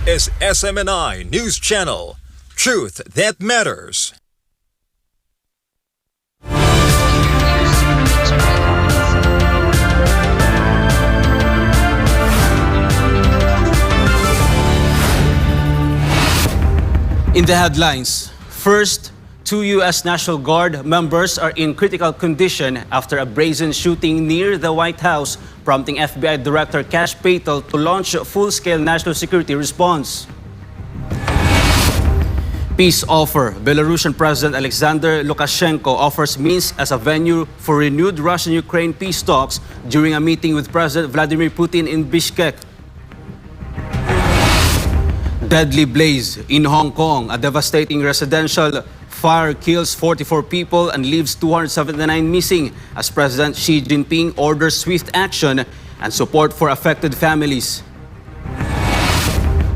is SMNI News Channel. Truth that matters. In the headlines, first, 2 U.S. National Guard members are in critical condition after a brazen shooting near the White House, prompting FBI Director Kash Patel to launch a full-scale national security response. Peace offer. Belarusian President Alexander Lukashenko offers Minsk as a venue for renewed Russian-Ukraine peace talks during a meeting with President Vladimir Putin in Bishkek. Deadly blaze in Hong Kong. A devastating residential fire kills 44 people and leaves 279 missing as President Xi Jinping orders swift action and support for affected families.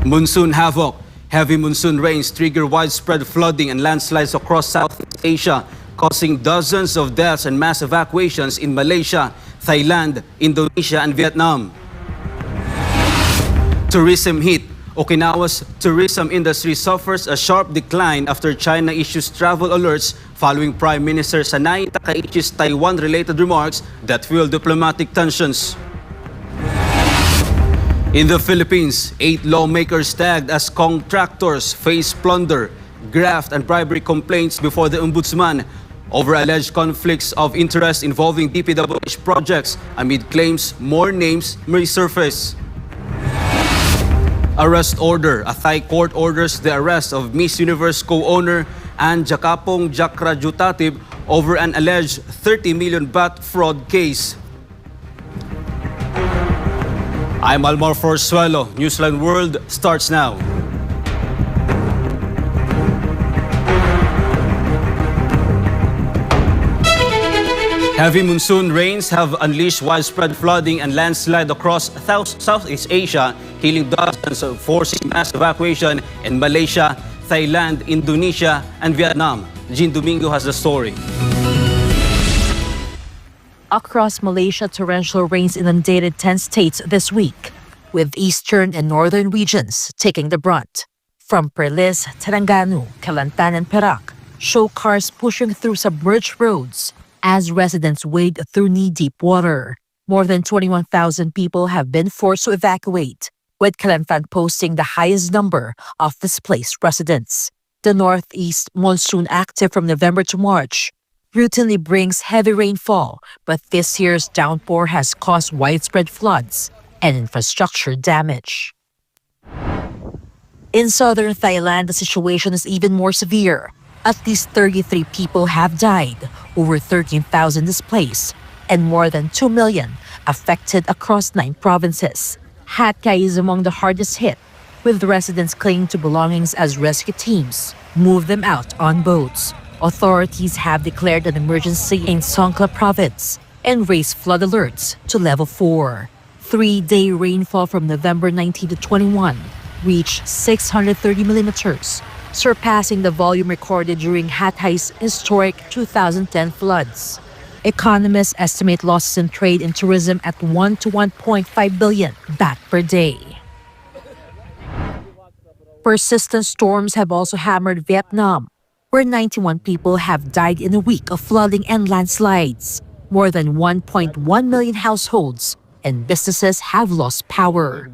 Monsoon havoc. Heavy monsoon rains trigger widespread flooding and landslides across Southeast Asia, causing dozens of deaths and mass evacuations in Malaysia, Thailand, Indonesia, and Vietnam. Tourism hit. Okinawa's tourism industry suffers a sharp decline after China issues travel alerts following Prime Minister Sanay Takaichi's Taiwan-related remarks that fuel diplomatic tensions. In the Philippines, 8 lawmakers tagged as contractors face plunder, graft, and bribery complaints before the Ombudsman over alleged conflicts of interest involving DPWH projects amid claims more names may surface. Arrest order. A Thai court orders the arrest of Miss Universe co-owner Ann Jakapong Jakrajutatib over an alleged 30 million baht fraud case. I'm Almar Forzuelo. Newsline World starts now. Heavy monsoon rains have unleashed widespread flooding and landslide across Southeast Asia, killing dozens, forcing mass evacuation in Malaysia, Thailand, Indonesia, and Vietnam. Jean Domingo has the story. Across Malaysia, torrential rains inundated 10 states this week, with eastern and northern regions taking the brunt. From Perlis, Terengganu, Kelantan, and Perak, show cars pushing through submerged roads as residents wade through knee-deep water. More than 21,000 people have been forced to evacuate, with Kelantan posting the highest number of displaced residents. The northeast monsoon, active from November to March, routinely brings heavy rainfall, but this year's downpour has caused widespread floods and infrastructure damage. In southern Thailand, the situation is even more severe. At least 33 people have died, over 13,000 displaced, and more than 2 million affected across 9 provinces. Hat Yai is among the hardest hit, with residents clinging to belongings as rescue teams move them out on boats. Authorities have declared an emergency in Songkhla province and raised flood alerts to level 4. 3-day rainfall from November 19 to 21 reached 630 millimeters, surpassing the volume recorded during Hat Yai's historic 2010 floods. Economists estimate losses in trade and tourism at 1 to 1.5 billion baht per day. Persistent storms have also hammered Vietnam, where 91 people have died in a week of flooding and landslides. More than 1.1 million households and businesses have lost power.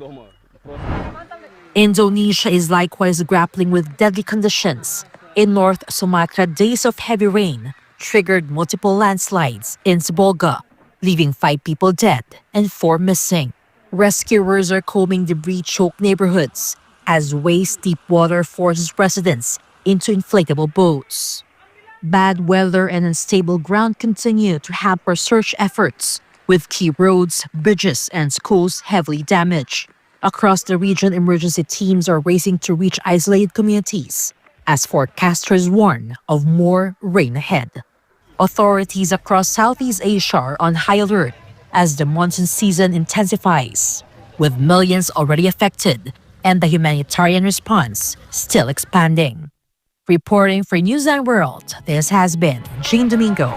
Indonesia is likewise grappling with deadly conditions. In North Sumatra, days of heavy rain triggered multiple landslides in Sibolga, leaving 5 people dead and 4 missing. Rescuers are combing debris-choked neighborhoods as waist-deep water forces residents into inflatable boats. Bad weather and unstable ground continue to hamper search efforts, with key roads, bridges, and schools heavily damaged. Across the region, emergency teams are racing to reach isolated communities as forecasters warn of more rain ahead. Authorities across Southeast Asia are on high alert as the monsoon season intensifies, with millions already affected and the humanitarian response still expanding. Reporting for Newsline World, this has been Jean Domingo,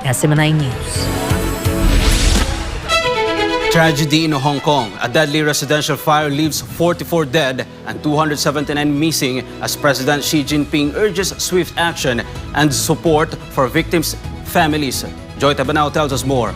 SMNI News. Tragedy in Hong Kong. A deadly residential fire leaves 44 dead and 279 missing as President Xi Jinping urges swift action and support for victims' families. Joy Tabanao tells us more.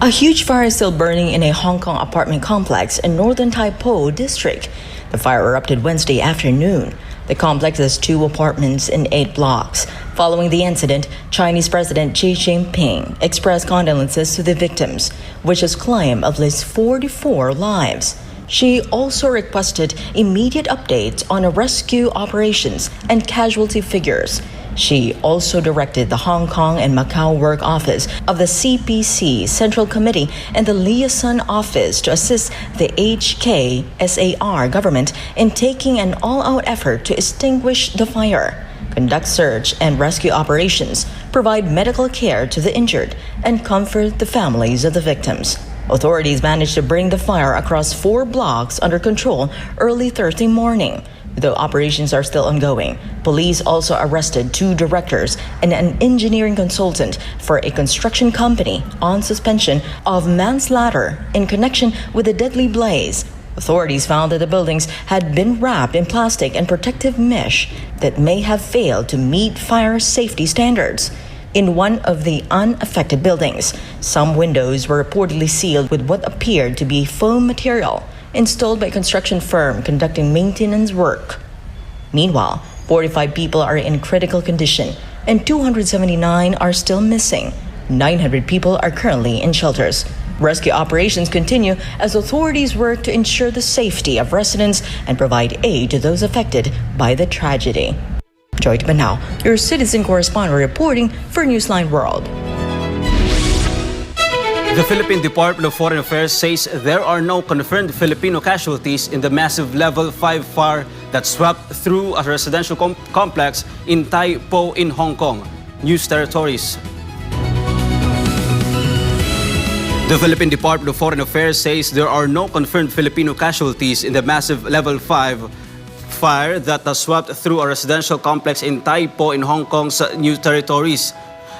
A huge fire is still burning in a Hong Kong apartment complex in northern Tai Po district. The fire erupted Wednesday afternoon. The complex has 2 apartments in 8 blocks. Following the incident, Chinese President Xi Jinping expressed condolences to the victims, which has claimed at least 44 lives. Xi also requested immediate updates on rescue operations and casualty figures. She also directed the Hong Kong and Macau Work Office of the CPC Central Committee and the Liaison Office to assist the HKSAR government in taking an all-out effort to extinguish the fire, conduct search and rescue operations, provide medical care to the injured, and comfort the families of the victims. Authorities managed to bring the fire across 4 blocks under control early Thursday morning. Though operations are still ongoing, police also arrested 2 directors and an engineering consultant for a construction company on suspension of manslaughter in connection with the deadly blaze. Authorities found that the buildings had been wrapped in plastic and protective mesh that may have failed to meet fire safety standards. In one of the unaffected buildings, some windows were reportedly sealed with what appeared to be foam material installed by a construction firm conducting maintenance work. Meanwhile, 45 people are in critical condition and 279 are still missing. 900 people are currently in shelters. Rescue operations continue as authorities work to ensure the safety of residents and provide aid to those affected by the tragedy. Joy Tabanao, your citizen correspondent reporting for Newsline World. The Philippine Department of Foreign Affairs says there are no confirmed Filipino casualties in the massive Level 5 fire that swept through a residential complex in Tai Po in Hong Kong. News territories. The Philippine Department of Foreign Affairs says there are no confirmed Filipino casualties in the massive Level 5 fire that has swept through a residential complex in Tai Po in Hong Kong's new territories.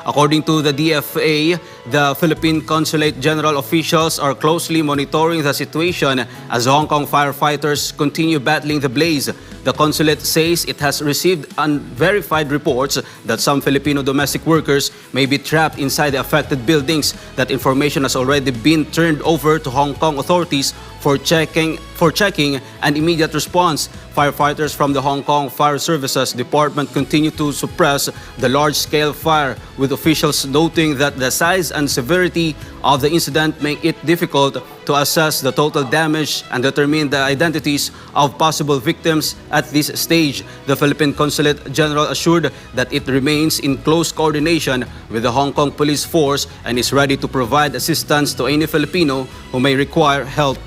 According to the DFA, the Philippine Consulate General officials are closely monitoring the situation as Hong Kong firefighters continue battling the blaze. The consulate says it has received unverified reports that some Filipino domestic workers may be trapped inside the affected buildings. That information has already been turned over to Hong Kong authorities for checking an immediate response. Firefighters from the Hong Kong Fire Services Department continue to suppress the large-scale fire, with officials noting that the size and severity of the incident make it difficult to assess the total damage and determine the identities of possible victims at this stage. The Philippine Consulate General assured that it remains in close coordination with the Hong Kong Police Force and is ready to provide assistance to any Filipino who may require help.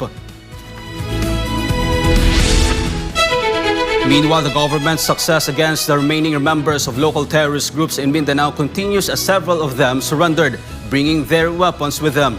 Meanwhile, the government's success against the remaining members of local terrorist groups in Mindanao continues as several of them surrendered, bringing their weapons with them.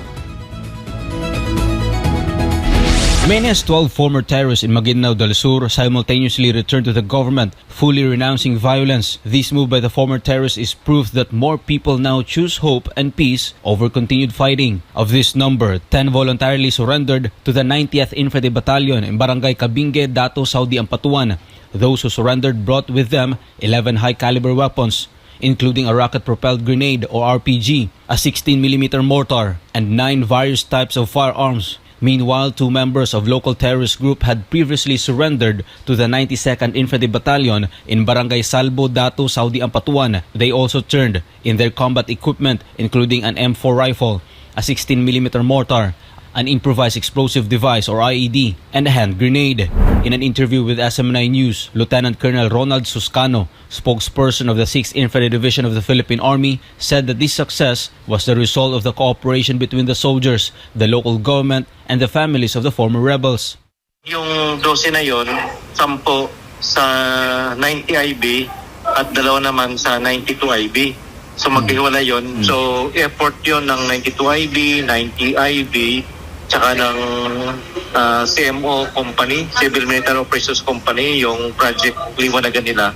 Many as 12 former terrorists in Maguindanao del Sur simultaneously returned to the government, fully renouncing violence. This move by the former terrorists is proof that more people now choose hope and peace over continued fighting. Of this number, 10 voluntarily surrendered to the 90th Infantry Battalion in Barangay Cabingue, Dato, Saudi Ampatuan. Those who surrendered brought with them 11 high-caliber weapons, including a rocket-propelled grenade or RPG, a 16mm mortar, and 9 various types of firearms. Meanwhile, 2 members of local terrorist group had previously surrendered to the 92nd Infantry Battalion in Barangay Salbo, Dato, Saudi Ampatuan. They also turned in their combat equipment, including an M4 rifle, a 16mm mortar, an improvised explosive device or IED, and a hand grenade. In an interview with SM9 News, Lieutenant Colonel Ronald Suscano, spokesperson of the 6th Infantry Division of the Philippine Army, said that this success was the result of the cooperation between the soldiers, the local government, and the families of the former rebels. Yung 12 na yon, 10 sa 90 IB at 2 naman sa 92 IB. So maghiwalay yon. So effort yon ng 92 IB, 90 IB, tsaka ng CMO company, Civil Military Operations Company, yung project liwanagan nila,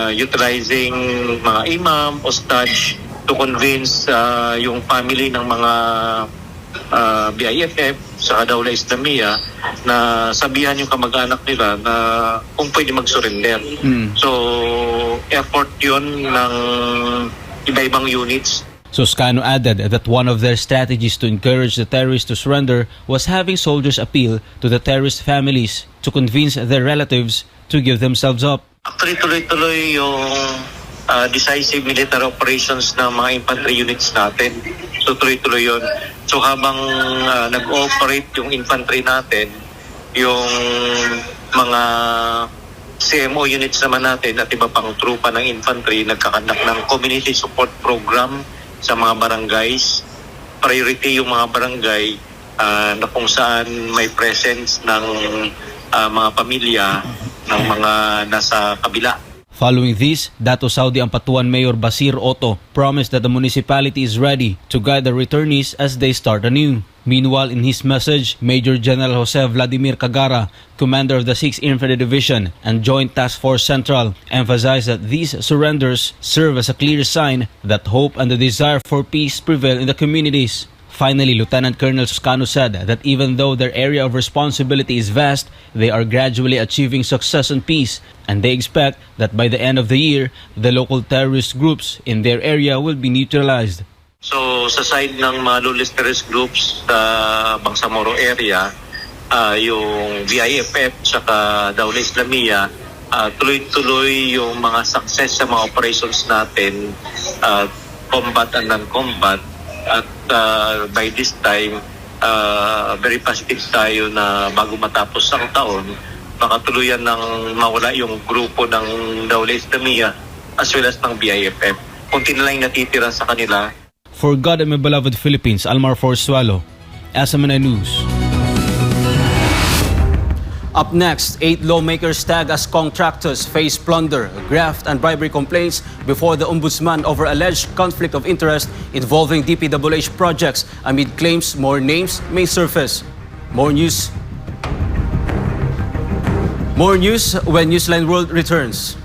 utilizing mga imam, hostage, to convince yung family ng mga BIFF sa Dawla Islamia na sabihan yung kamag-anak nila na kung pwede mag-surrender. So, effort yun ng iba-ibang units. Suscano added that one of their strategies to encourage the terrorists to surrender was having soldiers appeal to the terrorist families to convince their relatives to give themselves up. Actually, tuloy-tuloy yung decisive military operations ng mga infantry units natin. So, tuloy-tuloy yun. So, habang nag-ooperate yung infantry natin, yung mga CMO units naman natin at iba pang trupa ng infantry nagkakandak ng community support program sa mga barangays. Priority yung mga barangay na kung saan may presence ng mga pamilya ng mga nasa kabila. Following this, Dato Saudi Ampatuan Mayor Basir Otto promised that the municipality is ready to guide the returnees as they start anew. Meanwhile, in his message, Major General Jose Vladimir Cagara, commander of the 6th Infantry Division and Joint Task Force Central, emphasized that these surrenders serve as a clear sign that hope and the desire for peace prevail in the communities. Finally, Lieutenant Colonel Suscano said that even though their area of responsibility is vast, they are gradually achieving success and peace, and they expect that by the end of the year, the local terrorist groups in their area will be neutralized. So sa side ng mga lawless terrorist groups sa Bangsamoro area, yung BIFF saka Dawla Islamia, tuloy-tuloy yung mga success sa mga operations natin, combat and non-combat. At by this time, very positive tayo na bago matapos ang taon, makatuluyan ng mawala yung grupo ng Dawla Islamia as well as ng BIFF. Kunti na lang natitira sa kanila. For God and my beloved Philippines, Almar Forswalo, SMNI News. Up next, 8 lawmakers tagged as contractors face plunder, graft and bribery complaints before the Ombudsman over alleged conflict of interest involving DPWH projects amid claims more names may surface. More news when Newsline World returns.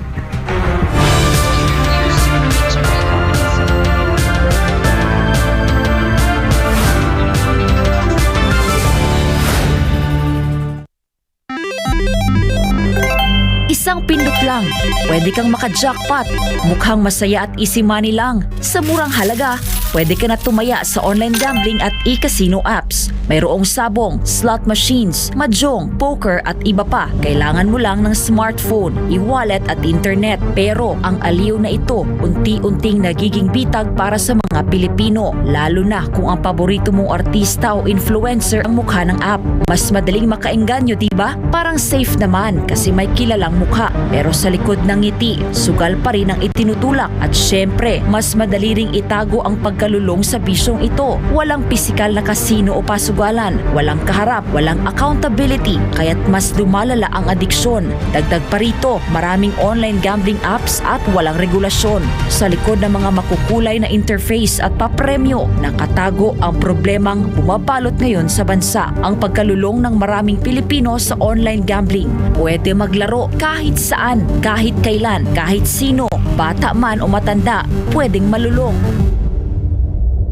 Isang pindot lang, pwede kang maka-jackpot. Mukhang masaya at easy money lang. Sa murang halaga, pwede ka na tumaya sa online gambling at e-casino apps. Mayroong sabong, slot machines, mahjong, poker at iba pa. Kailangan mo lang ng smartphone, e-wallet at internet. Pero ang aliw na ito, unti-unting nagiging bitag para sa mga Pilipino. Lalo na kung ang paborito mong artista o influencer ang mukha ng app. Mas madaling makaengganyo, diba? Parang safe naman kasi may kilalang mukha. Pero sa likod ng ngiti, sugal pa rin ang itinutulak. At syempre, mas madali ring itago ang pagkalulong sa bisyong ito. Walang pisikal na kasino o pasugalan, walang kaharap, walang accountability, kaya't mas lumalala ang adiksyon. Dagdag pa rito, maraming online gambling apps at walang regulasyon. Sa likod ng mga makukulay na interface at papremyo, nakatago ang problemang bumabalot ngayon sa bansa. Ang pagkalulong ng maraming Pilipino sa online gambling. Pwede maglaro kahit saan, kahit kailan, kahit sino, bata man o matanda, pwedeng malulong.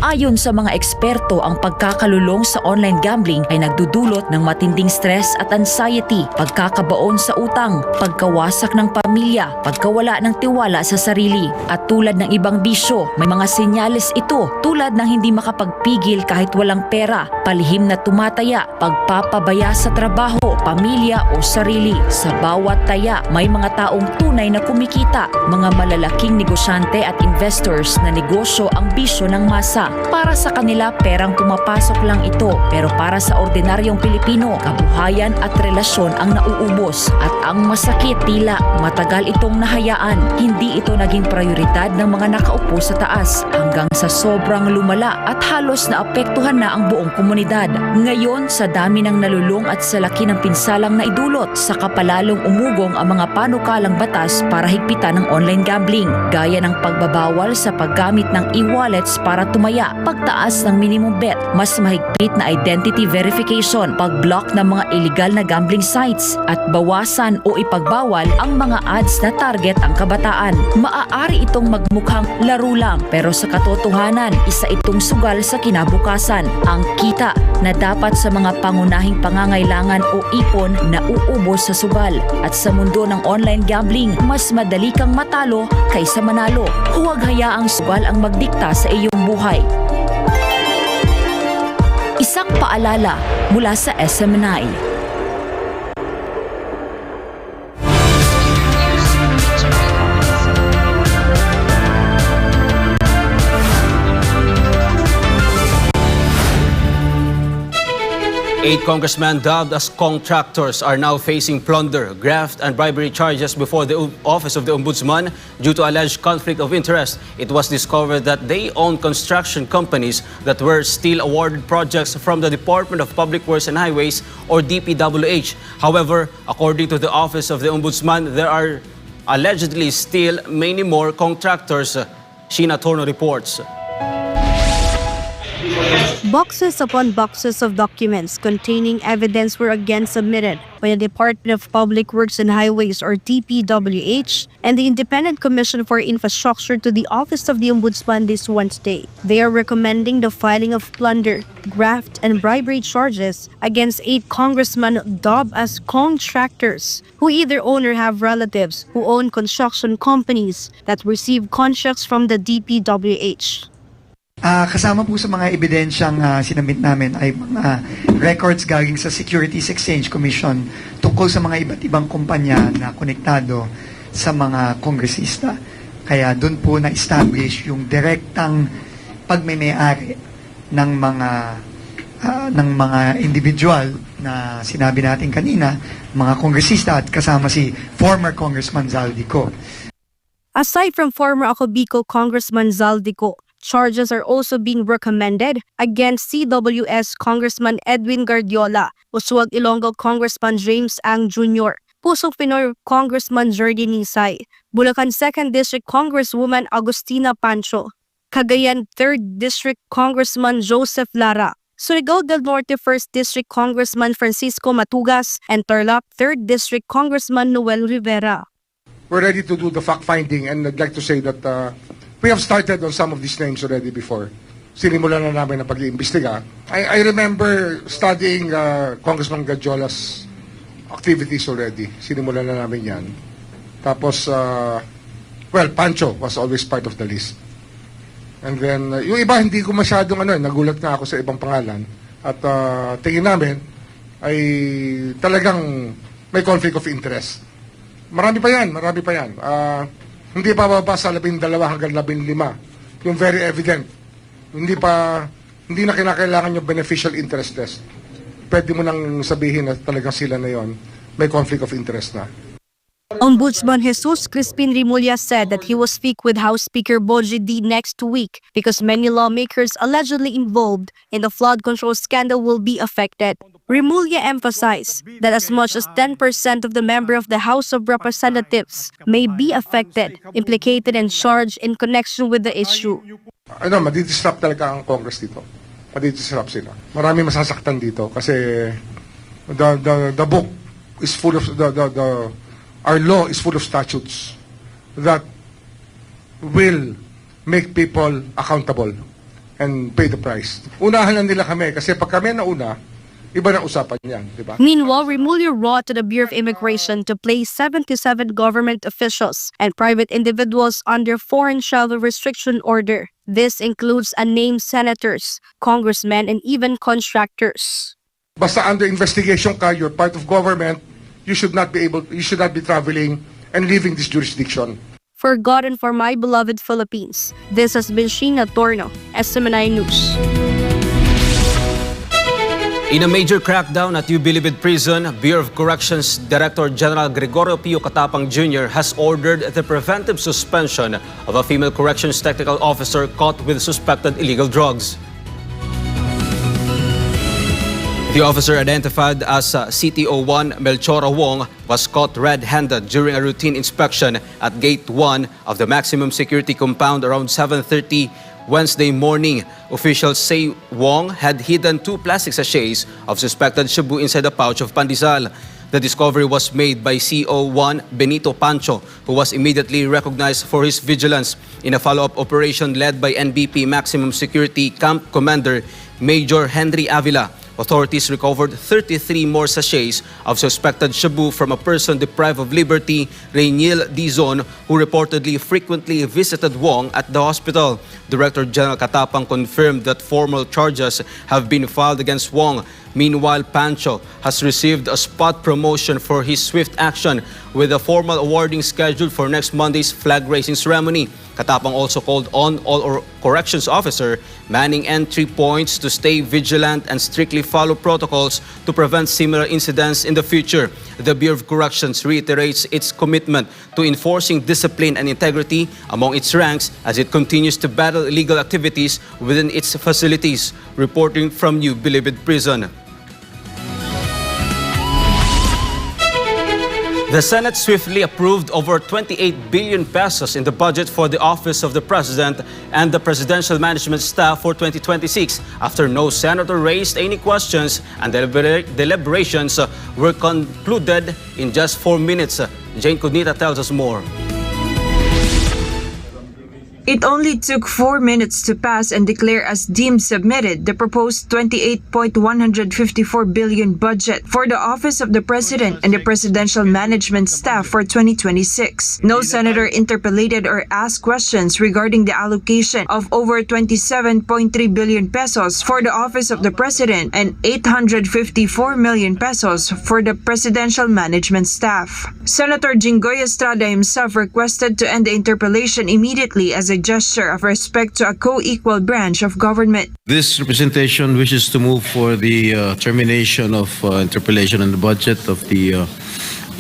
Ayon sa mga eksperto, ang pagkakalulong sa online gambling ay nagdudulot ng matinding stress at anxiety, pagkakabaon sa utang, pagkawasak ng pamilya, pagkawala ng tiwala sa sarili. At tulad ng ibang bisyo, may mga senyales ito tulad ng hindi makapagpigil kahit walang pera, palihim na tumataya, pagpapabaya sa trabaho, pamilya o sarili. Sa bawat taya, may mga taong tunay na kumikita, mga malalaking negosyante at investors na negosyo ang bisyo ng masa. Para sa kanila, perang pumapasok lang ito. Pero para sa ordinaryong Pilipino, kabuhayan at relasyon ang nauubos. At ang masakit, tila matagal itong nahayaan. Hindi ito naging prioridad ng mga nakaupo sa taas hanggang sa sobrang lumala at halos naapektuhan na ang buong komunidad. Ngayon, sa dami ng nalulung at sa laki ng pinsalang naidulot sa kapalalong umugong ang mga panukalang batas para higpitan ng online gambling, gaya ng pagbabawal sa paggamit ng e-wallets para tumaya, pagtaas ng minimum bet, mas mahigpit na identity verification, pag-block ng mga illegal na gambling sites, at bawasan o ipagbawal ang mga ads na target ang kabataan. Maaari itong magmukhang laro lang, pero sa katotohanan, isa itong sugal sa kinabukasan. Ang kita na dapat sa mga pangunahing pangangailangan o ipon na uubos sa sugal. At sa mundo ng online gambling, mas madali kang matalo kaysa manalo. Huwag hayaang sugal ang magdikta sa iyong buhay. Isang paalala mula sa SMNI. Eight congressmen dubbed as contractors are now facing plunder, graft, and bribery charges before the Office of the Ombudsman due to alleged conflict of interest. It was discovered that they own construction companies that were still awarded projects from the Department of Public Works and Highways, or DPWH. However, according to the Office of the Ombudsman, there are allegedly still many more contractors. Sheena Torno reports. Boxes upon boxes of documents containing evidence were again submitted by the Department of Public Works and Highways, or DPWH, and the Independent Commission for Infrastructure to the Office of the Ombudsman this Wednesday. They are recommending the filing of plunder, graft, and bribery charges against 8 congressmen dubbed as contractors, who either own or have relatives who own construction companies that receive contracts from the DPWH. Kasama po sa mga ebidensyang sinamit namin ay mga records galing sa Securities Exchange Commission tungkol sa mga iba't ibang kumpanya na konektado sa mga kongresista. Kaya doon po na-establish yung direktang pagmemay-ari ng mga individual na sinabi natin kanina, mga kongresista, at kasama si former Congressman Zaldico. Aside from former Acobico Congressman Zaldico, charges are also being recommended against CWS Congressman Edwin Guardiola, Usuag Ilonggo Congressman James Ang Jr., Pusok Pinoy Congressman Jordi Nisay, Bulacan 2nd District Congresswoman Agustina Pancho, Cagayan 3rd District Congressman Joseph Lara, Surigao del Norte 1st District Congressman Francisco Matugas, and Tarlac 3rd District Congressman Noel Rivera. We're ready to do the fact-finding, and I'd like to say that we have started on some of these names already before. Sinimulan na namin ang pag-iimbestiga. I remember studying Congressman Guardiola's activities already. Sinimulan na namin yan. Tapos, Pancho was always part of the list. And then, yung iba hindi ko masyadong nagulat nga ako sa ibang pangalan. At tingin namin ay talagang may conflict of interest. Marami pa yan. Hindi pa bababa sa 12 hanggang 15. Yung very evident. Hindi na kinakailangan yung beneficial interest test. Pwede mo nang sabihin na talagang sila na yon may conflict of interest na. Ombudsman Jesus Crispin Rimulya said that he will speak with House Speaker Boji D next week because many lawmakers allegedly involved in the flood control scandal will be affected. Rimulya emphasized that as much as 10% of the member of the House of Representatives may be affected, implicated, and charged in connection with the issue. Madidisrupt talaga ang Congress dito. Madidisrupt sila. Marami masasaktan dito kasi the book is full of our law is full of statutes that will make people accountable and pay the price. Unahan na nila kami kasi pag kami nauna, iba na usapan yan, di ba? Meanwhile, Rimulya wrote to the Bureau of Immigration to place 77 government officials and private individuals under foreign travel restriction order. This includes unnamed senators, congressmen, and even contractors. Basta under investigation ka, you're part of government, you should not be traveling and leaving this jurisdiction. For God and for my beloved Philippines, this has been Sheena Torno, SMNI News. In a major crackdown at Ubilibid Prison, Bureau of Corrections Director General Gregorio Pio Catapang Jr. has ordered the preventive suspension of a female corrections technical officer caught with suspected illegal drugs. The officer identified as CTO1 Melchora Wong was caught red-handed during a routine inspection at Gate 1 of the maximum security compound around 7:30 Wednesday morning. Officials say Wong had hidden 2 plastic sachets of suspected shabu inside a pouch of pandesal. The discovery was made by CO1 Benito Pancho, who was immediately recognized for his vigilance in a follow-up operation led by NBP Maximum Security Camp Commander Major Henry Avila. Authorities recovered 33 more sachets of suspected shabu from a person deprived of liberty, Rainiel Dizon, who reportedly frequently visited Wong at the hospital. Director General Katapang confirmed that formal charges have been filed against Wong. Meanwhile, Pancho has received a spot promotion for his swift action with a formal awarding scheduled for next Monday's flag raising ceremony. Katapang also called on all corrections officer manning entry points to stay vigilant and strictly follow protocols to prevent similar incidents in the future. The Bureau of Corrections reiterates its commitment to enforcing discipline and integrity among its ranks as it continues to battle illegal activities within its facilities. Reporting from New Bilibid Prison. The Senate swiftly approved over 28 billion pesos in the budget for the Office of the President and the Presidential Management Staff for 2026 after no senator raised any questions and deliberations were concluded in just 4 minutes. Jane Cudnita tells us more. It only took 4 minutes to pass and declare as deemed submitted the proposed 28.154 billion budget for the Office of the President and the Presidential Management Staff for 2026. No senator interpellated or asked questions regarding the allocation of over 27.3 billion pesos for the Office of the President and 854 million pesos for the Presidential Management Staff. Senator Jinggoy Estrada himself requested to end the interpellation immediately as a gesture of respect to a co-equal branch of government. This representation wishes to move for the termination of interpellation on the budget of the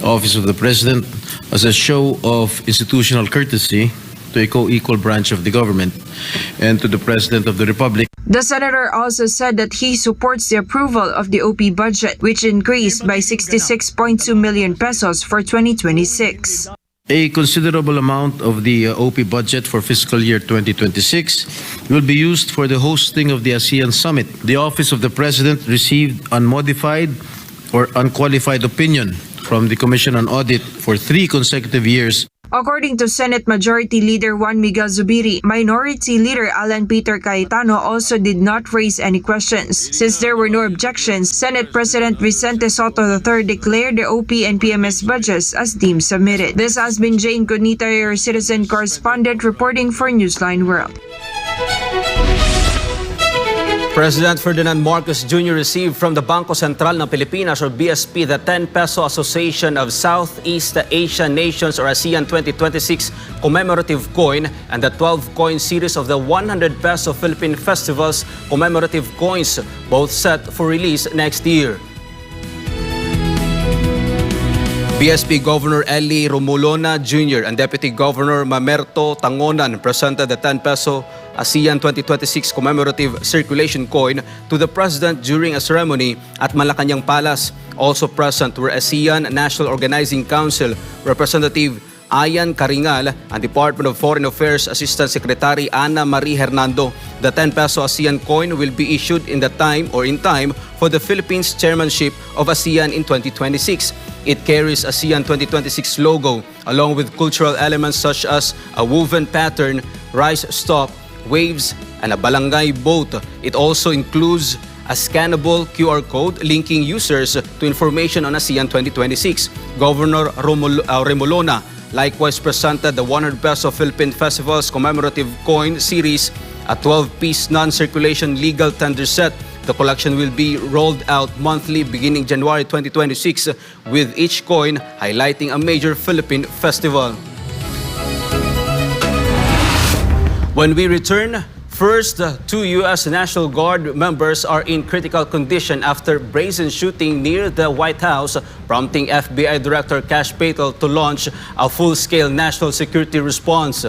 Office of the President as a show of institutional courtesy to a co-equal branch of the government and to the President of the Republic. The senator also said that he supports the approval of the OP budget, which increased by 66.2 million pesos for 2026. A considerable amount of the OP budget for fiscal year 2026 will be used for the hosting of the ASEAN Summit. The Office of the President received unmodified or unqualified opinion from the Commission on Audit for 3 consecutive years. According to Senate Majority Leader Juan Miguel Zubiri, Minority Leader Alan Peter Cayetano also did not raise any questions. Since there were no objections, Senate President Vicente Soto III declared the OP and PMS budgets as deemed submitted. This has been Jane Cudnita, your citizen correspondent, reporting for Newsline World. President Ferdinand Marcos Jr. received from the Bangko Sentral ng Pilipinas or BSP the 10 Peso Association of Southeast Asian Nations or ASEAN 2026 commemorative coin and the 12 coin series of the 100 Peso Philippine Festivals commemorative coins, both set for release next year. BSP Governor Eli Romulona Jr. and Deputy Governor Mamerto Tangonan presented the 10 Peso ASEAN 2026 commemorative circulation coin to the President during a ceremony at Malacanang Palace. Also present were ASEAN National Organizing Council Representative Ayan Karingal and Department of Foreign Affairs Assistant Secretary Ana Marie Hernando. The 10 Peso ASEAN coin will be issued in time for the Philippines chairmanship of ASEAN in 2026. It carries ASEAN 2026 logo along with cultural elements such as a woven pattern, rice stalk, waves, and a balangay boat. It also includes a scannable QR code linking users to information on ASEAN 2026. Governor Remolona likewise presented the 100 Peso Philippine Festivals commemorative coin series, a 12-piece non-circulation legal tender set. The collection will be rolled out monthly beginning January 2026 with each coin highlighting a major Philippine festival. When we return, first, 2 U.S. National Guard members are in critical condition after brazen shooting near the White House, prompting FBI Director Kash Patel to launch a full-scale national security response.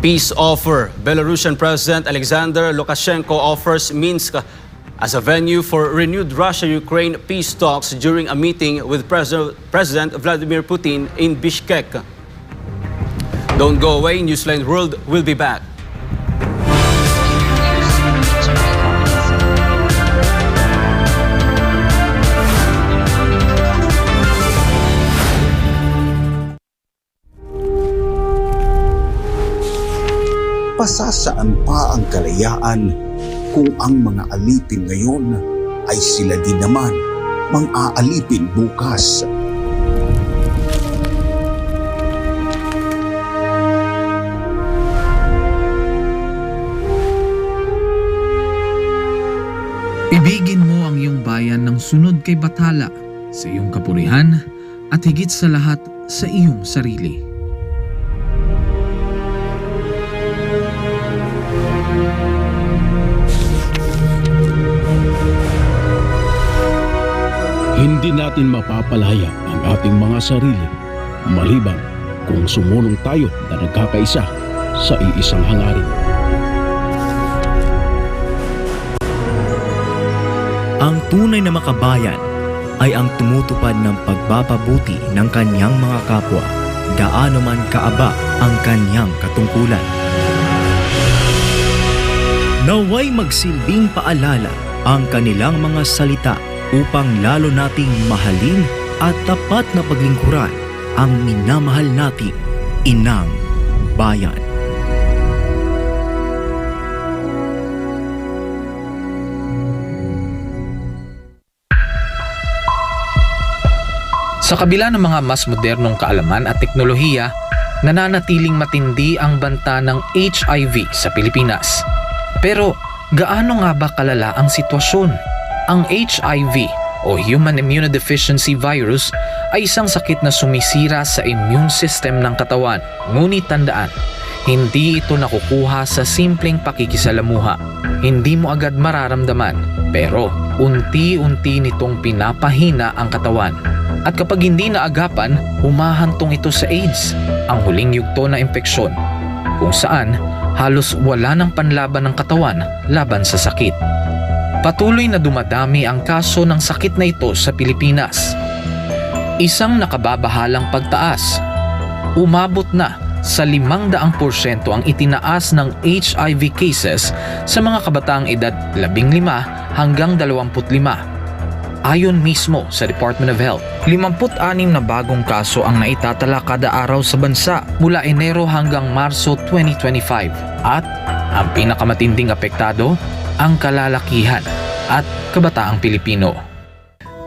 Peace offer. Belarusian President Alexander Lukashenko offers Minsk as a venue for renewed Russia-Ukraine peace talks during a meeting with President Vladimir Putin in Bishkek. Don't go away, Newsline World will be back. Pasasaan pa ang kalayaan kung ang mga alipin ngayon ay sila din naman mang-aalipin bukas. Ibigin mo ang iyong bayan ng sunod kay Bathala sa iyong kapurihan at higit sa lahat sa iyong sarili. Hindi natin mapapalaya ang ating mga sarili maliban kung sumulong tayo na nagkakaisa sa iisang hangarin. Ang tunay na makabayan ay ang tumutupad ng pagpapabuti ng kanyang mga kapwa, gaano man kaaba ang kanyang katungkulan. Naway magsilbing paalala ang kanilang mga salita upang lalo nating mahalin at tapat na paglingkuran ang minamahal nating inang bayan. Sa kabila ng mga mas modernong kaalaman at teknolohiya, nananatiling matindi ang banta ng HIV sa Pilipinas. Pero gaano nga ba kalala ang sitwasyon? Ang HIV o Human Immunodeficiency Virus ay isang sakit na sumisira sa immune system ng katawan. Ngunit tandaan, hindi ito nakukuha sa simpleng pakikisalamuha. Hindi mo agad mararamdaman, pero unti-unti nitong pinapahina ang katawan. At kapag hindi naagapan, humahantong ito sa AIDS, ang huling yugto na impeksyon, kung saan halos wala ng panlaban ng katawan laban sa sakit. Patuloy na dumadami ang kaso ng sakit na ito sa Pilipinas. Isang nakababahalang pagtaas. Umabot na sa 500% ang itinaas ng HIV cases sa mga kabataang edad 15 hanggang 25. Ayon mismo sa Department of Health, 56 na bagong kaso ang naitatala kada araw sa bansa mula Enero hanggang Marso 2025. At ang pinakamatinding apektado, ang kalalakihan at kabataang Pilipino.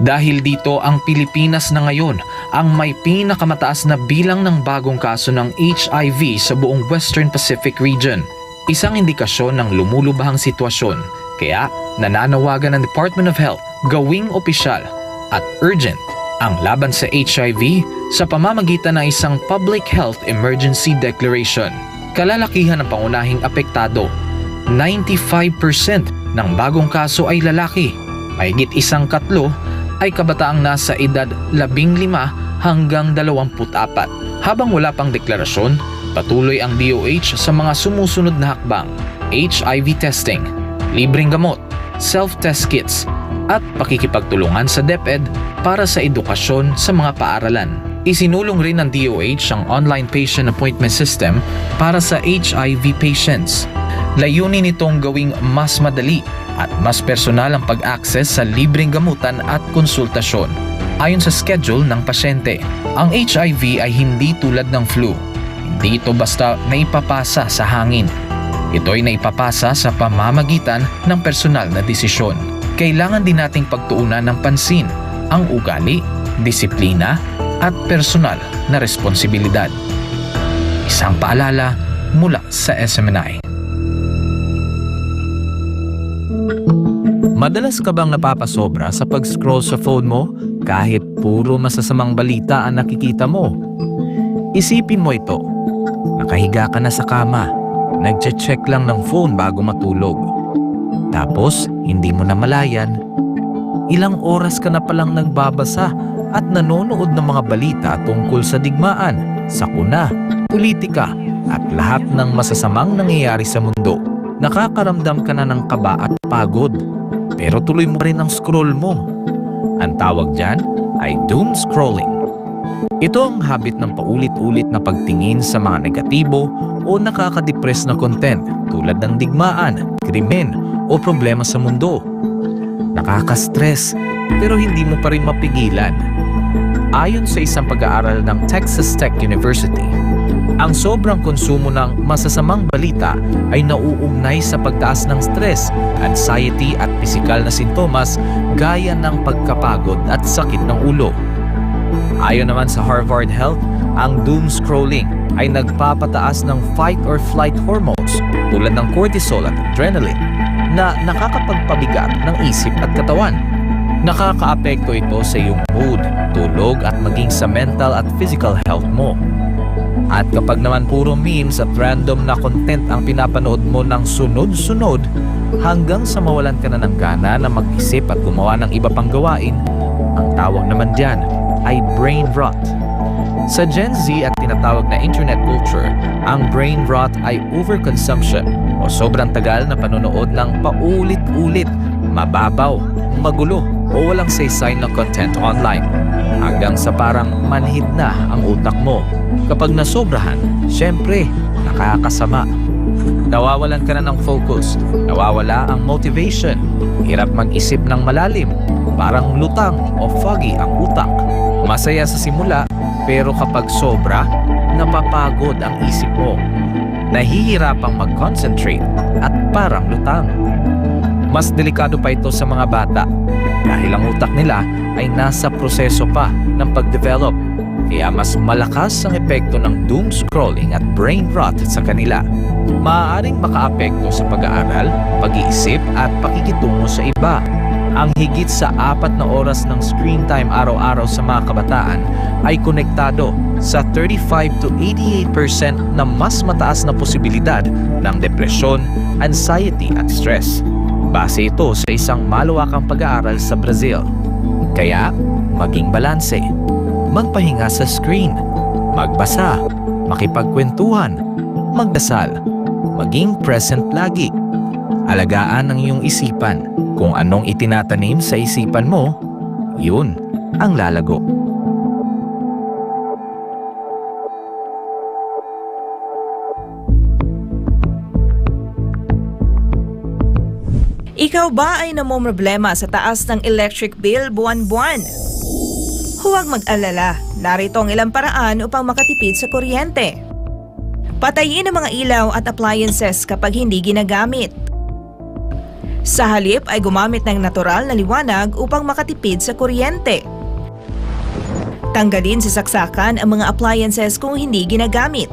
Dahil dito, ang Pilipinas na ngayon ang may pinakamataas na bilang ng bagong kaso ng HIV sa buong Western Pacific region. Isang indikasyon ng lumulubahang sitwasyon. Kaya nananawagan ng Department of Health gawing opisyal at urgent ang laban sa HIV sa pamamagitan ng isang Public Health Emergency Declaration. Kalalakihan ng pangunahing apektado. 95% ng bagong kaso ay lalaki. Mahigit 1/4 ay kabataang nasa edad 15 hanggang 24. Habang wala pang deklarasyon, patuloy ang DOH sa mga sumusunod na hakbang: HIV testing, libreng gamot, self-test kits, at pakikipagtulungan sa DepEd para sa edukasyon sa mga paaralan. Isinulong rin ng DOH ang online patient appointment system para sa HIV patients. Layunin nitong gawing mas madali at mas personal ang pag-access sa libreng gamutan at konsultasyon ayon sa schedule ng pasyente. Ang HIV ay hindi tulad ng flu. Hindi ito basta naipapasa sa hangin. Ito ay naipapasa sa pamamagitan ng personal na desisyon. Kailangan din nating pagtuunan ng pansin ang ugali, disiplina at personal na responsibilidad. Isang paalala mula sa SMNI. Madalas ka bang napapasobra sa pag-scroll sa phone mo kahit puro masasamang balita ang nakikita mo? Isipin mo ito. Nakahiga ka na sa kama, nagche-check lang ng phone bago matulog. Tapos, hindi mo na malayan, ilang oras ka na palang nagbabasa at nanonood ng mga balita tungkol sa digmaan, sakuna, politika at lahat ng masasamang nangyayari sa mundo, nakakaramdam ka na ng kaba at pagod. Pero tuloy mo rin ang scroll mo. Ang tawag dyan ay doom scrolling. Ito ang habit ng paulit-ulit na pagtingin sa mga negatibo o nakakadepress na content tulad ng digmaan, krimen o problema sa mundo. Nakaka-stress pero hindi mo pa rin mapigilan. Ayon sa isang pag-aaral ng Texas Tech University, ang sobrang konsumo ng masasamang balita ay nauugnay sa pagtaas ng stress, anxiety at pisikal na sintomas gaya ng pagkapagod at sakit ng ulo. Ayon naman sa Harvard Health, ang doom scrolling ay nagpapataas ng fight or flight hormones tulad ng cortisol at adrenaline na nakakapagpabigat ng isip at katawan. Nakakaapekto ito sa iyong mood, tulog at maging sa mental at physical health mo. At kapag naman puro memes at random na content ang pinapanood mo ng sunod-sunod hanggang sa mawalan ka na ng gana na mag-isip at gumawa ng iba pang gawain, ang tawag naman diyan ay brain rot. Sa Gen Z at tinatawag na internet culture, ang brain rot ay overconsumption o sobrang tagal na panonood ng paulit-ulit, mababaw, magulo o walang saysay na content online hanggang sa parang manhid na ang utak mo. Kapag nasobrahan, syempre, nakakasama. Nawawalan ka na ng focus, nawawala ang motivation, hirap mag-isip ng malalim, parang lutang o foggy ang utak. Masaya sa simula, pero kapag sobra, napapagod ang isip mo. Nahihirapang mag-concentrate at parang lutang. Mas delikado pa ito sa mga bata dahil ang utak nila ay nasa proseso pa ng pag-develop. Kaya mas malakas ang epekto ng doom scrolling at brain rot sa kanila. Maaaring makaapekto sa pag-aaral, pag-iisip at pakikitungo sa iba. Ang higit sa 4 na oras ng screen time araw-araw sa mga kabataan ay konektado sa 35 to 88% na mas mataas na posibilidad ng depresyon, anxiety at stress. Base ito sa isang malawakang pag-aaral sa Brazil. Kaya, maging balanse. Magpahinga sa screen. Magbasa. Makipagkwentuhan. Magdasal. Maging present lagi. Alagaan ang iyong isipan. Kung anong itinatanim sa isipan mo, yun ang lalago. Ikaw ba ay namomroblema sa taas ng electric bill buwan-buwan? Huwag mag-alala, narito ang ilang paraan upang makatipid sa kuryente. Patayin ang mga ilaw at appliances kapag hindi ginagamit. Sa halip ay gumamit ng natural na liwanag upang makatipid sa kuryente. Tanggalin sa saksakan ang mga appliances kung hindi ginagamit.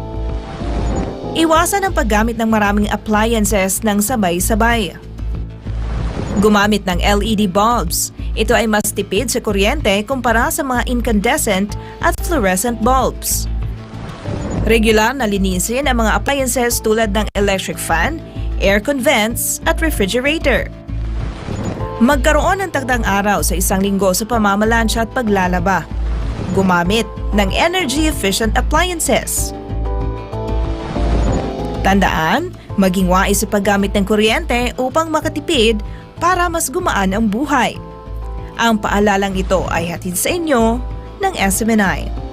Iwasan ang paggamit ng maraming appliances ng sabay-sabay. Gumamit ng LED bulbs. Ito ay mas tipid sa kuryente kumpara sa mga incandescent at fluorescent bulbs. Regular na linisin ang mga appliances tulad ng electric fan, aircon vents at refrigerator. Magkaroon ng takdang araw sa isang linggo sa pamamalansya at paglalaba. Gumamit ng energy-efficient appliances. Tandaan, maging wais sa paggamit ng kuryente upang makatipid para mas gumaan ang buhay. Ang paalalang ito ay hatid sa inyo ng SMNI.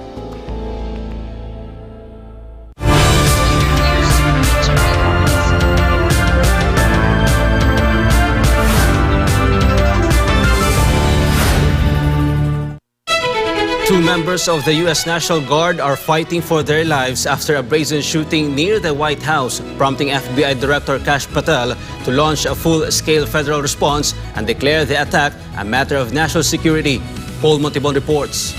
Two members of the U.S. National Guard are fighting for their lives after a brazen shooting near the White House, prompting FBI Director Kash Patel to launch a full-scale federal response and declare the attack a matter of national security. Paul Montibon reports.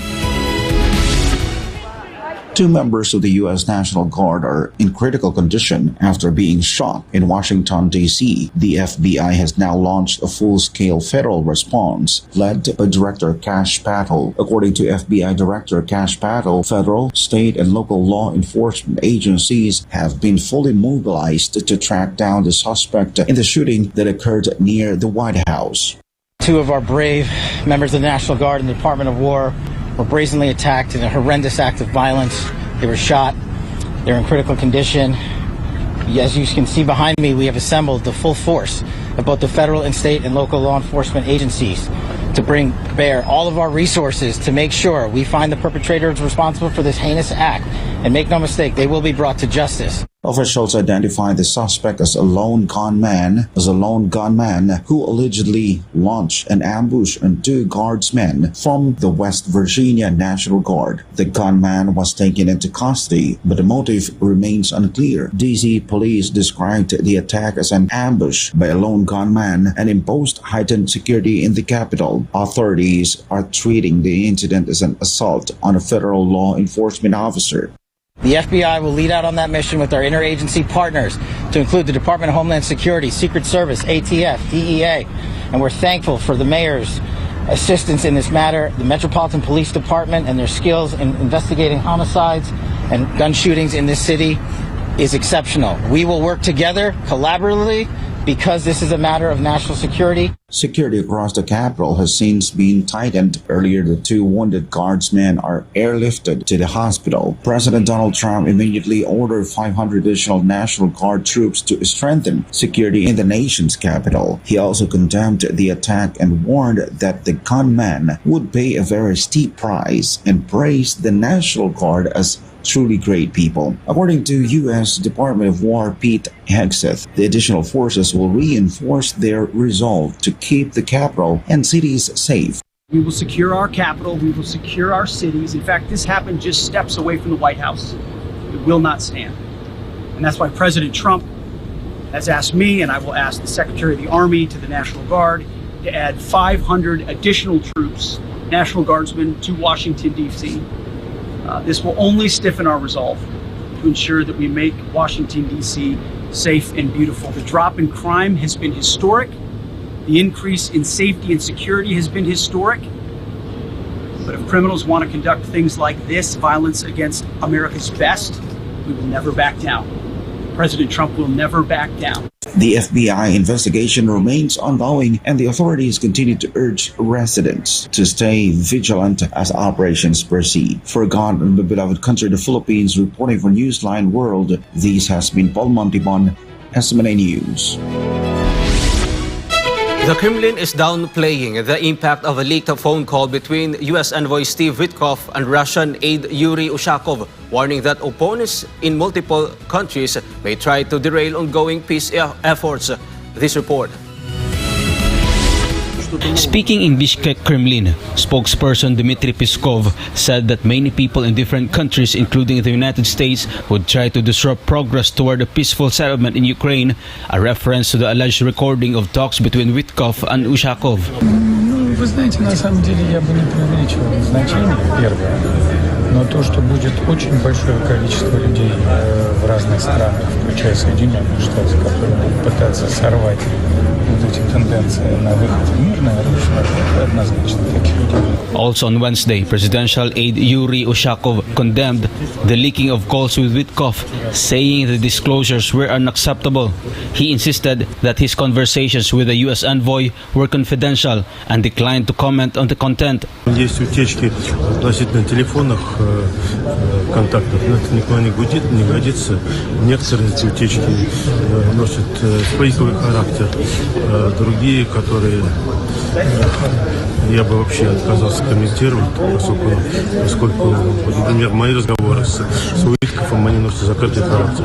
Two members of the U.S. National Guard are in critical condition after being shot in Washington, D.C. The FBI has now launched a full-scale federal response led by Director Kash Patel. According to FBI Director Kash Patel, federal, state, and local law enforcement agencies have been fully mobilized to track down the suspect in the shooting that occurred near the White House. Two of our brave members of the National Guard and the Department of War were brazenly attacked in a horrendous act of violence. They were shot They're in critical condition. As you can see behind me, we have assembled the full force of both the federal and state and local law enforcement agencies to bring bear all of our resources to make sure we find the perpetrators responsible for this heinous act. And make no mistake, they will be brought to justice. Officials identified the suspect as a lone gunman who allegedly launched an ambush on 2 guardsmen from the West Virginia National Guard. The gunman was taken into custody, but the motive remains unclear. DC police described the attack as an ambush by a lone gunman and imposed heightened security in the capital. Authorities are treating the incident as an assault on a federal law enforcement officer. The FBI will lead out on that mission with our interagency partners, to include the Department of Homeland Security, Secret Service, ATF, DEA, and we're thankful for the mayor's assistance in this matter, the Metropolitan Police Department and their skills in investigating homicides and gun shootings in this city is exceptional. We will work together collaboratively because this is a matter of national security. Security across the capital has since been tightened. Earlier, the 2 wounded guardsmen are airlifted to the hospital. President Donald Trump immediately ordered 500 additional National Guard troops to strengthen security in the nation's capital. He also condemned the attack and warned that the gunman would pay a very steep price and praised the National Guard as truly great people. According to U.S. Department of War Pete Hegseth, the additional forces will reinforce their resolve to keep the capital and cities safe. We will secure our capital. We will secure our cities. In fact, this happened just steps away from the White House. It will not stand. And that's why President Trump has asked me, and I will ask the Secretary of the Army to the National Guard, to add 500 additional troops, National Guardsmen, to Washington, D.C. This will only stiffen our resolve to ensure that we make Washington, D.C. safe and beautiful. The drop in crime has been historic. The increase in safety and security has been historic. But if criminals want to conduct things like this, violence against America's best, we will never back down. President Trump will never back down. The FBI investigation remains ongoing, and the authorities continue to urge residents to stay vigilant as operations proceed. For God and the beloved country, the Philippines, reporting for Newsline World, this has been Paul Montibon, SMNA News. The Kremlin is downplaying the impact of a leaked phone call between U.S. envoy Steve Witkoff and Russian aide Yuri Ushakov, warning that opponents in multiple countries may try to derail ongoing peace efforts. This report. Speaking in Bishkek, Kremlin, spokesperson Dmitry Peskov said that many people in different countries, including the United States, would try to disrupt progress toward a peaceful settlement in Ukraine, a reference to the alleged recording of talks between Witkoff and Ushakov. Вы знаете, на самом деле я бы не преувеличивал значение, первое. Но то, что будет очень большое количество людей в разных странах, включая Соединенные Штаты, которые будут пытаться сорвать вот эти тенденции на выход в мирное русло, однозначно таких людей. Also on Wednesday, presidential aide Yuri Ushakov condemned the leaking of calls with Witkoff, saying the disclosures were unacceptable. He insisted that his conversations with the U.S. envoy were confidential and declined to comment on the content. Есть утечки относительно телефонных контактов, но это никуда не годится. Некоторые эти утечки носят фейковый характер, другие, которые я бы вообще отказался комментировать, поскольку, например, мои разговоры с Уиткофом, они носят закрытый характер.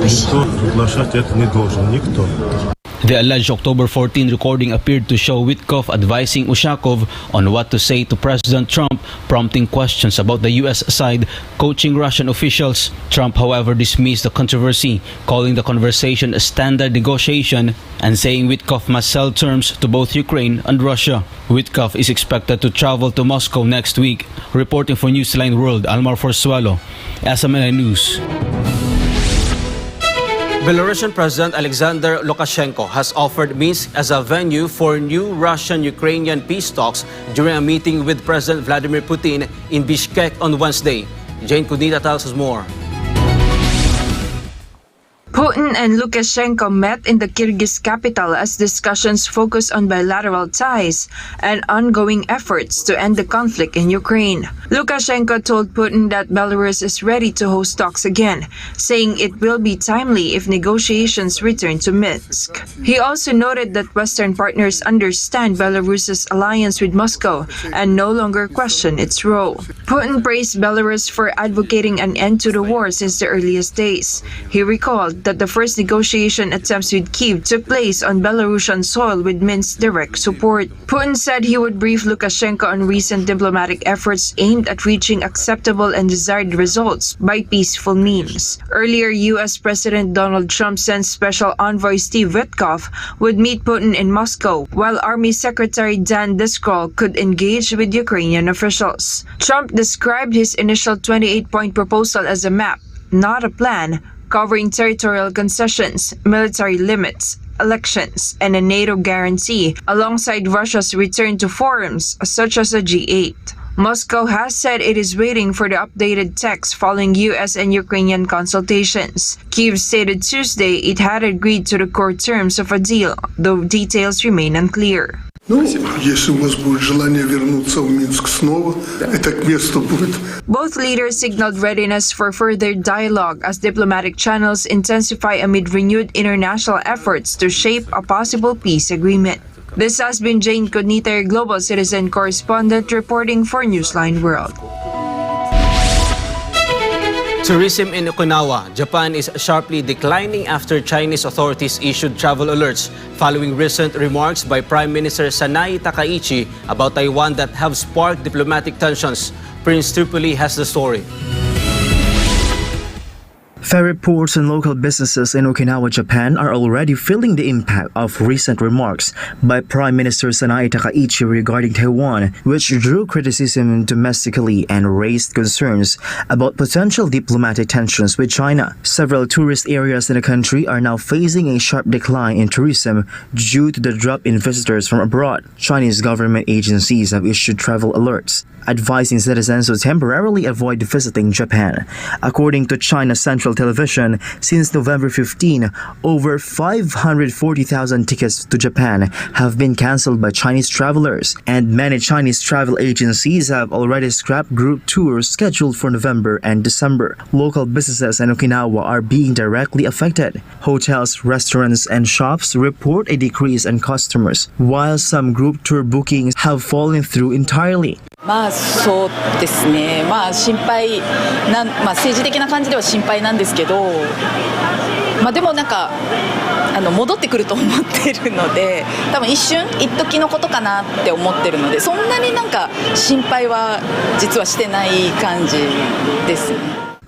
Никто разглашать это не должен, никто. The alleged October 14 recording appeared to show Witkoff advising Ushakov on what to say to President Trump, prompting questions about the U.S. side coaching Russian officials. Trump, however, dismissed the controversy, calling the conversation a standard negotiation and saying Witkoff must sell terms to both Ukraine and Russia. Witkoff is expected to travel to Moscow next week. Reporting for Newsline World, Almar Forsuelo, SMNA News. Belarusian President Alexander Lukashenko has offered Minsk as a venue for new Russian-Ukrainian peace talks during a meeting with President Vladimir Putin in Bishkek on Wednesday. Jane Cunita tells us more. Putin and Lukashenko met in the Kyrgyz capital as discussions focused on bilateral ties and ongoing efforts to end the conflict in Ukraine. Lukashenko told Putin that Belarus is ready to host talks again, saying it will be timely if negotiations return to Minsk. He also noted that Western partners understand Belarus's alliance with Moscow and no longer question its role. Putin praised Belarus for advocating an end to the war since the earliest days. He recalled that the first negotiation attempts with Kyiv took place on Belarusian soil with Minsk's direct support. Putin said he would brief Lukashenko on recent diplomatic efforts aimed at reaching acceptable and desired results by peaceful means. Earlier, U.S. President Donald Trump sent Special Envoy Steve Witkoff would meet Putin in Moscow, while Army Secretary Dan Diskrol could engage with Ukrainian officials. Trump described his initial 28-point proposal as a map, not a plan, covering territorial concessions, military limits, elections, and a NATO guarantee, alongside Russia's return to forums such as the G8. Moscow has said it is waiting for the updated text following U.S. and Ukrainian consultations. Kyiv stated Tuesday it had agreed to the core terms of a deal, though details remain unclear. Если у вас будет желание вернуться в Минск снова, это к месту будет. Both leaders signaled readiness for further dialogue as diplomatic channels intensify amid renewed international efforts to shape a possible peace agreement. This has been Jane Coniter, Global Citizen Correspondent, reporting for Newsline World. Tourism in Okinawa, Japan is sharply declining after Chinese authorities issued travel alerts following recent remarks by Prime Minister Sanai Takaichi about Taiwan that have sparked diplomatic tensions. Prince Tripoli has the story. Ferry ports and local businesses in Okinawa, Japan are already feeling the impact of recent remarks by Prime Minister Sanai Takaichi regarding Taiwan, which drew criticism domestically and raised concerns about potential diplomatic tensions with China. Several tourist areas in the country are now facing a sharp decline in tourism due to the drop in visitors from abroad. Chinese government agencies have issued travel alerts, advising citizens to temporarily avoid visiting Japan. According to China's Central Television, since November 15, over 540,000 tickets to Japan have been cancelled by Chinese travelers, and many Chinese travel agencies have already scrapped group tours scheduled for November and December. Local businesses in Okinawa are being directly affected. Hotels, restaurants, and shops report a decrease in customers, while some group tour bookings have fallen through entirely. そうですね、心配な、政治的な感じでは心配なんですけど、でも戻ってくると思ってるので、多分一瞬一時のことかなって思ってるので、そんなに心配は実はしてない感じですね。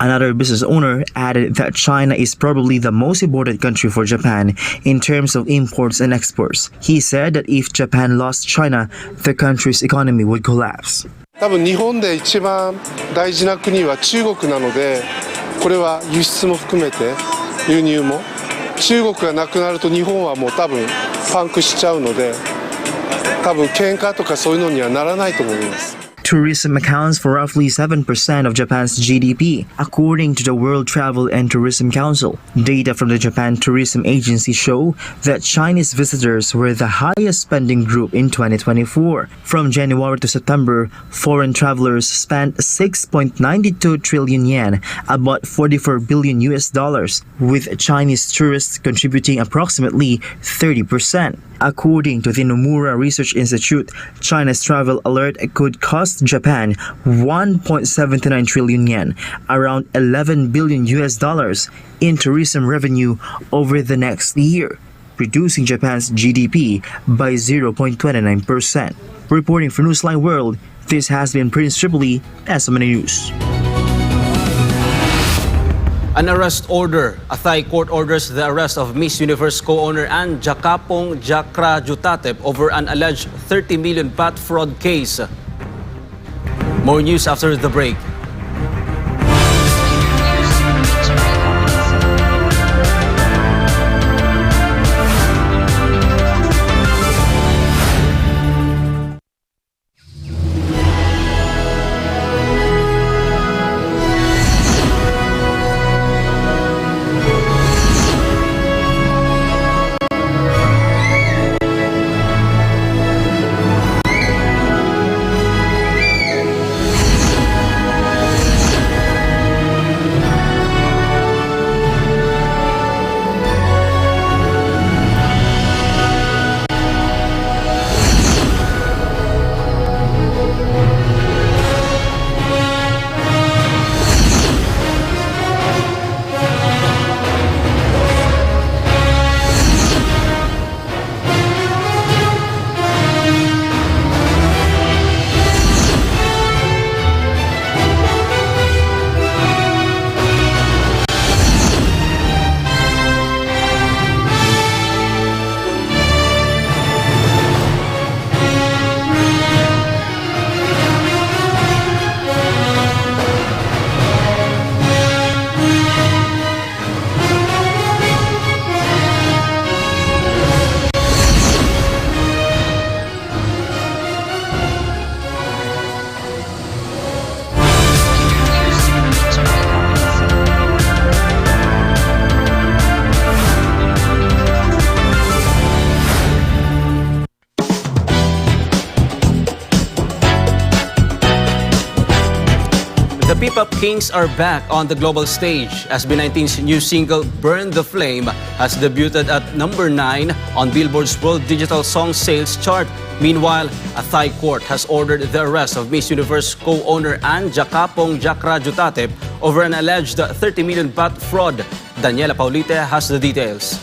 Another business owner added that China is probably the most important country for Japan in terms of imports and exports. He said that if Japan lost China, the country's economy would collapse. 多分日本で一番大事な国は中国なので、これは輸出も含めて輸入も中国がなくなると日本はもう多分パンクしちゃうので、多分喧嘩とかそういうのにはならないと思います。Tourism accounts for roughly 7% of Japan's GDP, according to the World Travel and Tourism Council. Data from the Japan Tourism Agency show that Chinese visitors were the highest spending group in 2024. From January to September, foreign travelers spent 6.92 trillion yen, about $44 billion, with Chinese tourists contributing approximately 30%. According to the Nomura Research Institute, China's travel alert could cost Japan 1.79 trillion yen, around $11 billion in tourism revenue over the next year, reducing Japan's GDP by 0.29%. Reporting for Newsline World, this has been Prince Tripoli, SMN News. An arrest order. A Thai court orders the arrest of Miss Universe co-owner Ann Jakapong Jakra Jutatep over an alleged 30 million pat fraud case. More news after the break. P-pop kings are back on the global stage. SB19's new single, Burn the Flame, has debuted at number 9 on Billboard's World Digital Song Sales chart. Meanwhile, a Thai court has ordered the arrest of Miss Universe co-owner Anja Kapong Jakrajutatep over an alleged 30 million baht fraud. Daniela Paulite has the details.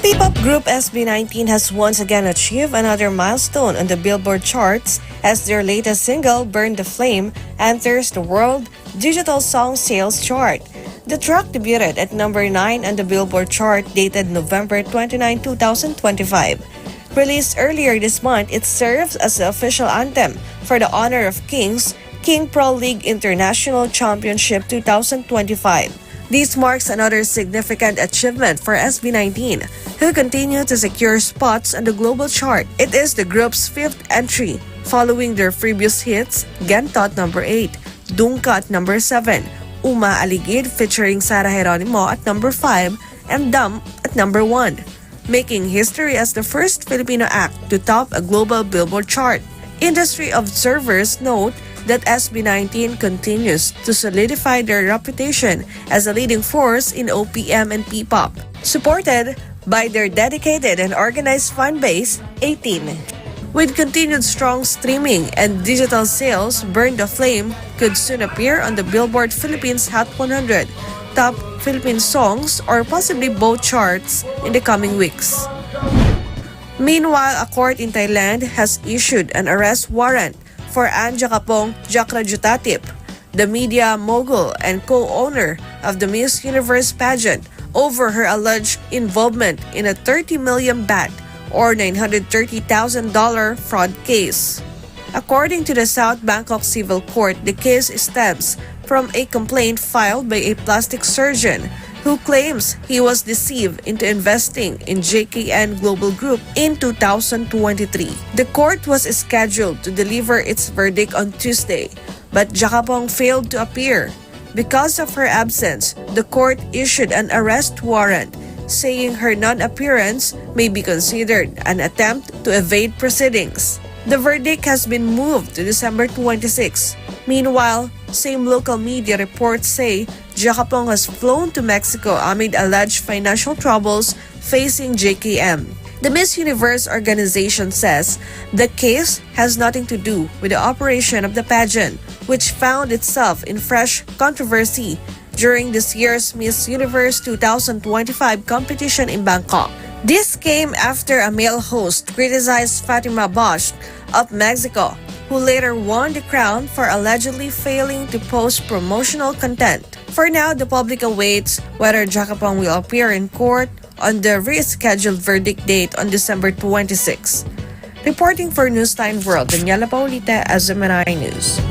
P-pop group SB19 has once again achieved another milestone on the Billboard charts as their latest single, Burn the Flame, enters the World Digital Song Sales chart. The track debuted at number 9 on the Billboard chart dated November 29, 2025. Released earlier this month, it serves as the official anthem for the Honor of Kings King Pro League International Championship 2025. This marks another significant achievement for SB19, who continue to secure spots on the global chart. It is the group's 5th entry, following their previous hits, Gento at number 8, Dungka at number 7, Uma Aligid featuring Sara Geronimo at number 5, and Dam at number 1, making history as the first Filipino act to top a global Billboard chart. Industry observers note that SB19 continues to solidify their reputation as a leading force in OPM and P-pop, supported by their dedicated and organized fan base, 18. With continued strong streaming and digital sales, Burn the Flame could soon appear on the Billboard Philippines Hot 100, Top Philippine Songs, or possibly both charts in the coming weeks. Meanwhile, a court in Thailand has issued an arrest warrant for Anja Kapong Jakrajutatep, the media mogul and co-owner of the Miss Universe pageant, over her alleged involvement in a 30 million baht or $930,000 fraud case. According to the South Bangkok Civil Court, the case stems from a complaint filed by a plastic surgeon who claims he was deceived into investing in JKN Global Group in 2023. The court was scheduled to deliver its verdict on Tuesday, but Jakapong failed to appear. Because of her absence, the court issued an arrest warrant, saying her non-appearance may be considered an attempt to evade proceedings. The verdict has been moved to December 26. Meanwhile, same local media reports say Jakapong has flown to Mexico amid alleged financial troubles facing JKM. The Miss Universe organization says the case has nothing to do with the operation of the pageant, which found itself in fresh controversy during this year's Miss Universe 2025 competition in Bangkok. This came after a male host criticized Fatima Bosch of Mexico, who later won the crown for allegedly failing to post promotional content. For now, the public awaits whether Jakapong will appear in court on the rescheduled verdict date on December 26. Reporting for Newsline World, Daniela Paulita, SMNI News.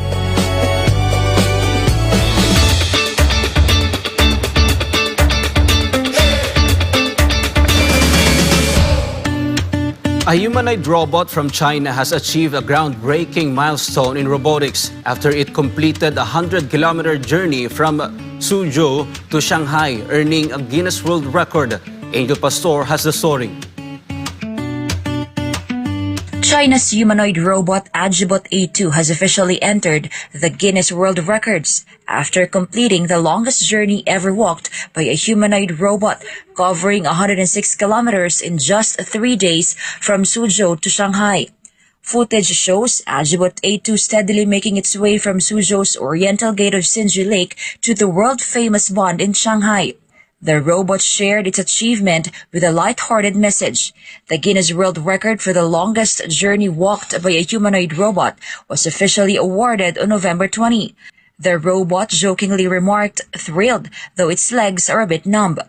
A humanoid robot from China has achieved a groundbreaking milestone in robotics after it completed a 100-kilometer journey from Suzhou to Shanghai, earning a Guinness World Record. Angel Pastor has the story. China's humanoid robot Agibot A2 has officially entered the Guinness World Records after completing the longest journey ever walked by a humanoid robot, covering 106 kilometers in just 3 days from Suzhou to Shanghai. Footage shows Agibot A2 steadily making its way from Suzhou's Oriental Gate of Xinju Lake to the world-famous Bund in Shanghai. The robot shared its achievement with a light-hearted message. The Guinness World Record for the longest journey walked by a humanoid robot was officially awarded on November 20. The robot jokingly remarked, "Thrilled, though its legs are a bit numb."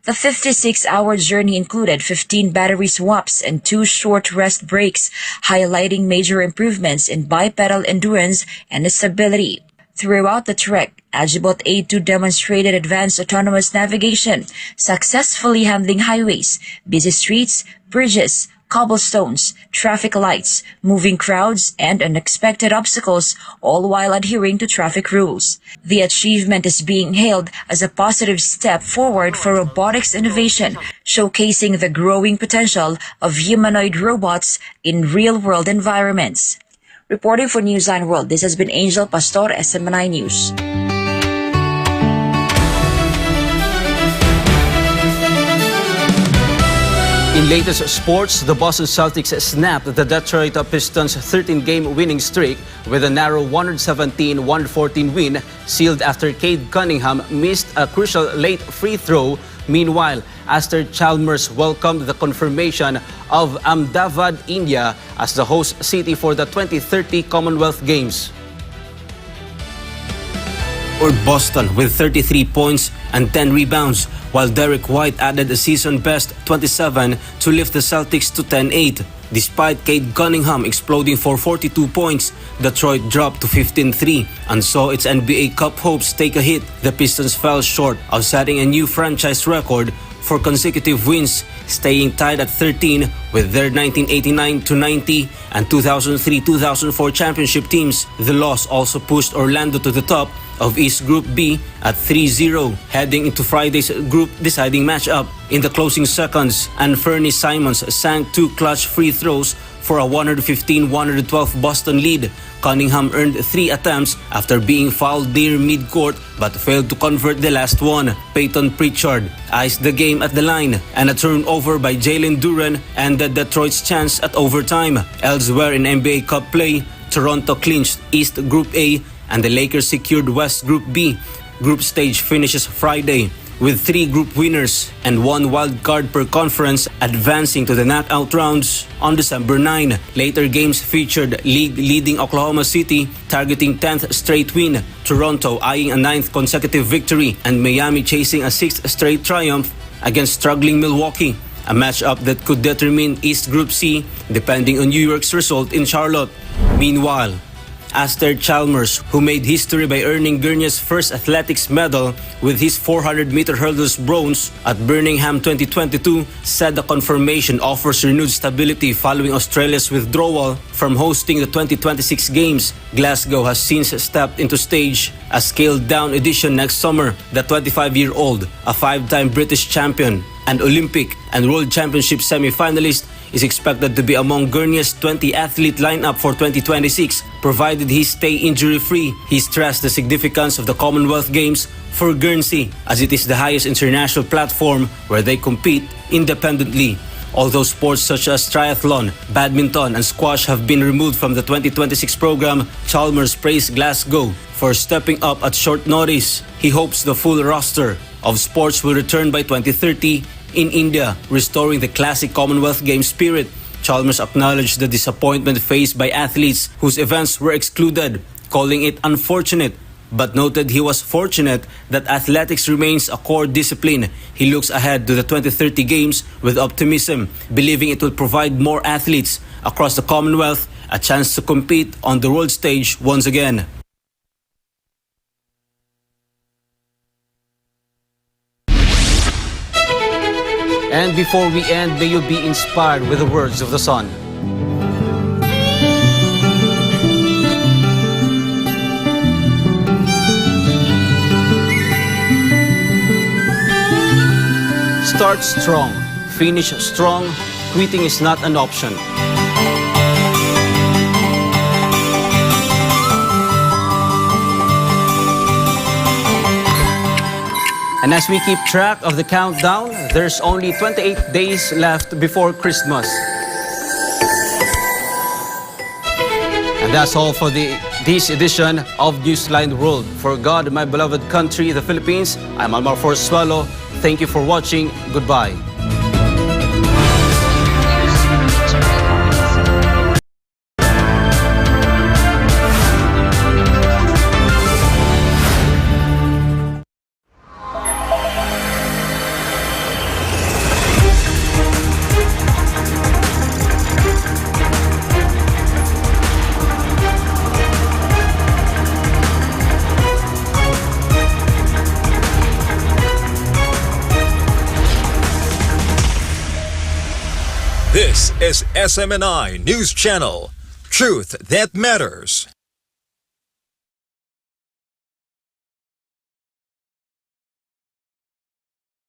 The 56-hour journey included 15 battery swaps and 2 short rest breaks, highlighting major improvements in bipedal endurance and stability. Throughout the trek, Agibot A2 demonstrated advanced autonomous navigation, successfully handling highways, busy streets, bridges, cobblestones, traffic lights, moving crowds, and unexpected obstacles, all while adhering to traffic rules. The achievement is being hailed as a positive step forward for robotics innovation, showcasing the growing potential of humanoid robots in real-world environments. Reporting for Newsline World, this has been Angel Pastor, SMNI News. In latest sports, the Boston Celtics snapped the Detroit Pistons' 13-game winning streak with a narrow 117-114 win, sealed after Cade Cunningham missed a crucial late free throw. Meanwhile, Aster Chalmers welcomed the confirmation of Ahmedabad, India as the host city for the 2030 Commonwealth Games. Or Boston with 33 points and 10 rebounds, while Derek White added a season-best 27 to lift the Celtics to 10-8. Despite Cade Cunningham exploding for 42 points, Detroit dropped to 15-3 and saw its NBA Cup hopes take a hit. The Pistons fell short of setting a new franchise record for consecutive wins, staying tied at 13 with their 1989-90 and 2003-2004 championship teams. The loss also pushed Orlando to the top of East Group B at 3-0, heading into Friday's group deciding matchup. In the closing seconds, Anthony Simons sank 2 clutch free throws for a 115-112 Boston lead. Cunningham earned 3 attempts after being fouled near midcourt but failed to convert the last one. Peyton Pritchard iced the game at the line, and a turnover by Jalen Duren ended Detroit's chance at overtime. Elsewhere in NBA Cup play, Toronto clinched East Group A and the Lakers secured West Group B. Group stage finishes Friday with 3 group winners and 1 wild card per conference advancing to the knockout rounds on December 9. Later games featured league-leading Oklahoma City targeting 10th straight win, Toronto eyeing a 9th consecutive victory, and Miami chasing a 6th straight triumph against struggling Milwaukee, a matchup that could determine East Group C depending on New York's result in Charlotte. Meanwhile, Aster Chalmers, who made history by earning Gurney's first athletics medal with his 400-meter hurdles bronze at Birmingham 2022, said the confirmation offers renewed stability following Australia's withdrawal from hosting the 2026 Games. Glasgow has since stepped into stage a scaled-down edition next summer. The 25-year-old, a 5-time British champion and Olympic and World Championship semi-finalist, is expected to be among Gurney's 20-athlete lineup for 2026, provided he stay injury-free. He stressed the significance of the Commonwealth Games for Guernsey, as it is the highest international platform where they compete independently. Although sports such as triathlon, badminton, and squash have been removed from the 2026 program, Chalmers praised Glasgow for stepping up at short notice. He hopes the full roster of sports will return by 2030 in India, restoring the classic Commonwealth Games spirit. Chalmers acknowledged the disappointment faced by athletes whose events were excluded, calling it unfortunate, but noted he was fortunate that athletics remains a core discipline. He looks ahead to the 2030 Games with optimism, believing it will provide more athletes across the Commonwealth a chance to compete on the world stage once again. And before we end, may you be inspired with the words of the Son. Start strong, finish strong, quitting is not an option. And as we keep track of the countdown, there's only 28 days left before Christmas. And that's all for this edition of Newsline World. For God, my beloved country, the Philippines, I'm Almar Forzuelo. Thank you for watching. Goodbye. This is SMNI News Channel. Truth that matters.